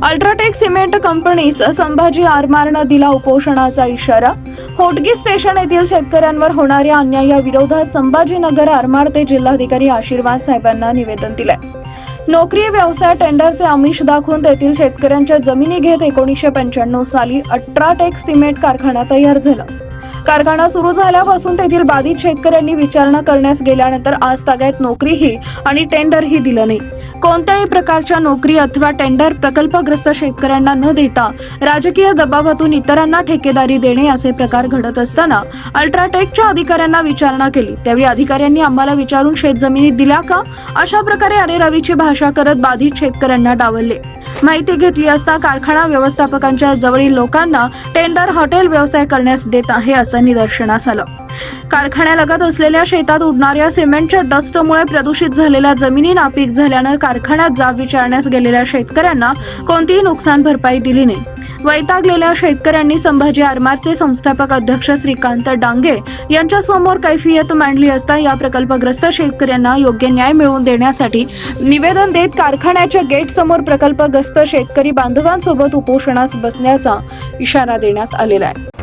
UltraTech cement कंपनीस संभाजी आरमारनं दिला उपोषणाचा इशारा। होटगी स्टेशन येथील शेतकऱ्यांवर होणाऱ्या अन्यायाविरोधात संभाजीनगर आरमार ते जिल्हाधिकारी आशीर्वाद साहेबांना निवेदन दिलंय। नोकरी व्यवसाय टेंडरचे आमिष दाखवून तेथील शेतकऱ्यांच्या जमिनी घेत 1995 साली अल्ट्राटेक सिमेंट कारखाना तयार झाला। कारखाना सुरू झाल्यापासून तेथील बाधित शेतकऱ्यांनी विचारणा करण्यास गेल्यानंतर आज तागायत नोकरीही आणि टेंडरही दिलं नाही। कोणत्याही प्रकारच्या नोकरी अथवा टेंडर प्रकल्पग्रस्त शेतकऱ्यांना न देता राजकीय दबावातून इतरांना ठेकेदारी देणे असे प्रकार घडत असताना अल्ट्राटेकच्या अधिकाऱ्यांना विचारणा केली। त्यावेळी अधिकाऱ्यांनी आम्हाला विचारून शेतजमिनी दिल्या का अशा प्रकारे अरेरावीची भाषा करत बाधित शेतकऱ्यांना डावलले। माहिती घेतली असता कारखाना व्यवस्थापकांच्या जवळील लोकांना टेंडर हॉटेल व्यवसाय करण्यास देत आहे असं निदर्शनास आलं। कारखान्यालगत असलेल्या शेतात उडणाऱ्या सिमेंटच्या डस्टमुळे प्रदूषित झालेल्या जमिनी नापीक झाल्यानं कारखान्यात जाब विचारण्यास गेलेल्या शेतकऱ्यांना कोणतीही नुकसान भरपाई दिली नाही। वैतागलेल्या शेतकऱ्यांनी संभाजी आरमारचे संस्थापक अध्यक्ष श्रीकांत डांगे यांच्या समोर कैफियत मांडली असता या प्रकल्पग्रस्त शेतकऱ्यांना योग्य न्याय मिळवून देण्यासाठी निवेदन देत कारखान्याच्या गेट समोर प्रकल्पग्रस्त शेतकरी बांधवांसोबत उपोषणास बसण्याचा इशारा देण्यात आलेला आहे।